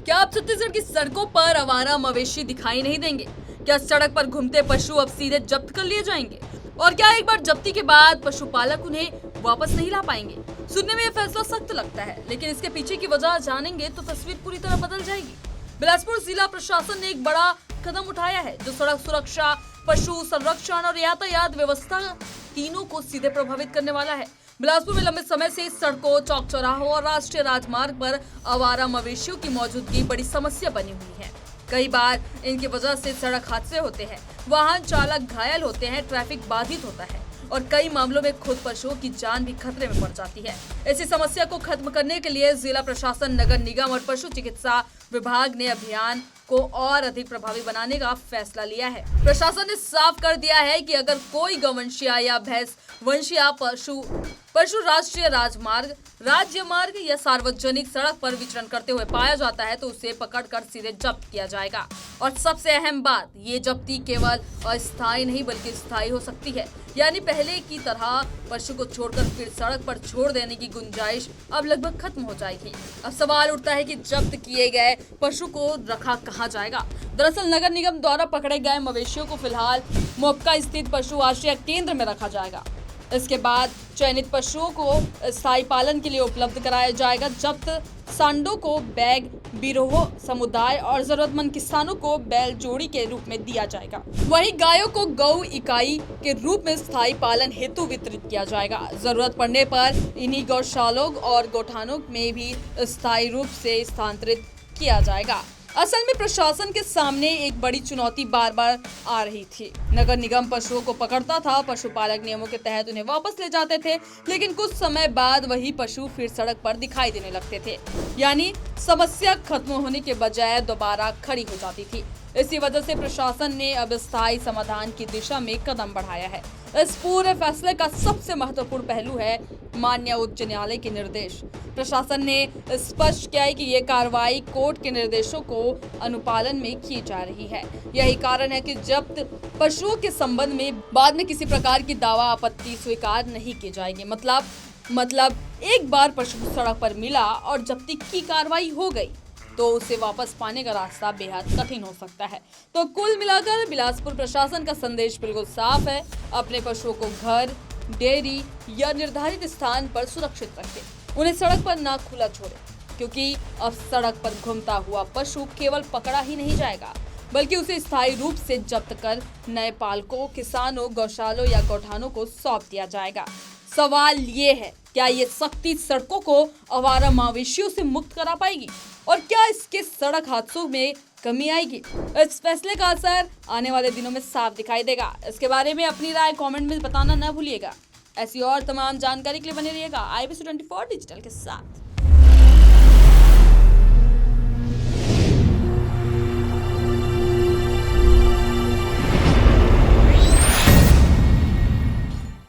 क्या अब छत्तीसगढ़ की सड़कों पर आवारा मवेशी दिखाई नहीं देंगे? क्या सड़क पर घूमते पशु अब सीधे जब्त कर लिए जाएंगे? और क्या एक बार जब्ती के बाद पशुपालक उन्हें वापस नहीं ला पाएंगे? सुनने में यह फैसला सख्त लगता है, लेकिन इसके पीछे की वजह जानेंगे तो तस्वीर पूरी तरह बदल जाएगी। बिलासपुर जिला प्रशासन ने एक बड़ा कदम उठाया है, जो सड़क सुरक्षा, पशु संरक्षण और यातायात व्यवस्था तीनों को सीधे प्रभावित करने वाला है। बिलासपुर में लंबे समय से सड़कों, चौक चौराहों और राष्ट्रीय राजमार्ग पर आवारा मवेशियों की मौजूदगी बड़ी समस्या बनी हुई है। कई बार इनकी वजह से सड़क हादसे होते हैं, वाहन चालक घायल होते हैं, ट्रैफिक बाधित होता है और कई मामलों में खुद पशुओं की जान भी खतरे में पड़ जाती है। ऐसी समस्या को खत्म करने के लिए जिला प्रशासन, नगर निगम और पशु चिकित्सा विभाग ने अभियान को और अधिक प्रभावी बनाने का फैसला लिया है। प्रशासन ने साफ कर दिया है कि अगर कोई गौवंशीय या भैंस वंशीय पशु राष्ट्रीय राजमार्ग, राज्य मार्ग या सार्वजनिक सड़क पर विचरण करते हुए पाया जाता है तो उसे पकड़कर सीधे जब्त किया जाएगा। और सबसे अहम बात, ये जब्ती केवल अस्थायी नहीं बल्कि स्थायी हो सकती है। यानी पहले की तरह पशु को छोड़कर फिर सड़क पर छोड़ देने की गुंजाइश अब लगभग खत्म हो जाएगी। अब सवाल उठता है कि जब्त किए गए पशु को रखा कहाँ जाएगा? दरअसल नगर निगम द्वारा पकड़े गए मवेशियों को फिलहाल मोपका स्थित पशु आश्रय केंद्र में रखा जाएगा। इसके बाद चयनित पशुओं को स्थायी पालन के लिए उपलब्ध कराया जाएगा। जब्त सांडों को बैग बिरोह समुदाय और जरूरतमंद किसानों को बैल जोड़ी के रूप में दिया जाएगा। वहीं गायों को गौ इकाई के रूप में स्थायी पालन हेतु वितरित किया जाएगा। जरूरत पड़ने पर इन्हीं गौशालों और गोठानों में भी स्थायी रूप से स्थानांतरित किया जाएगा। असल में प्रशासन के सामने एक बड़ी चुनौती बार बार आ रही थी। नगर निगम पशुओं को पकड़ता था, पशुपालक नियमों के तहत उन्हें वापस ले जाते थे, लेकिन कुछ समय बाद वही पशु फिर सड़क पर दिखाई देने लगते थे। यानी समस्या खत्म होने के बजाय दोबारा खड़ी हो जाती थी। इसी वजह से प्रशासन ने अब स्थायी समाधान की दिशा में कदम बढ़ाया है। इस पूरे फैसले का सबसे महत्वपूर्ण पहलू है माननीय उच्च न्यायालय के निर्देश। प्रशासन ने स्पष्ट किया है कि ये कार्रवाई कोर्ट के निर्देशों को अनुपालन में की जा रही है। यही कारण है कि जब्त पशुओं के संबंध में बाद में किसी प्रकार की दावा आपत्ति स्वीकार नहीं की जाएगी। मतलब एक बार पशु सड़क पर मिला और जब्ती की कार्रवाई हो गई तो उसे वापस पाने का रास्ता बेहद कठिन हो सकता है। तो कुल मिलाकर बिलासपुर प्रशासन का संदेश बिल्कुल साफ है, अपने पशुओं को घर, डेयरी या निर्धारित स्थान पर सुरक्षित रखें। उन्हें सड़क पर ना खुला छोड़ें, क्योंकि अब सड़क पर घूमता हुआ पशु केवल पकड़ा ही नहीं जाएगा, बल्कि उसे स्थायी रूप से जब्त कर नए पालकों, किसानों, गौशालों या गौठानों को सौंप दिया जाएगा। सवाल ये है, क्या ये सख्ती सड़कों को आवारा मवेशियों से मुक्त करा पाएगी और क्या इसके सड़क हादसों में कमी आएगी? इस फैसले का असर आने वाले दिनों में साफ दिखाई देगा। इसके बारे में अपनी राय कमेंट में बताना न भूलिएगा। ऐसी और तमाम जानकारी के लिए बने रहिएगा IBC 24 डिजिटल के साथ।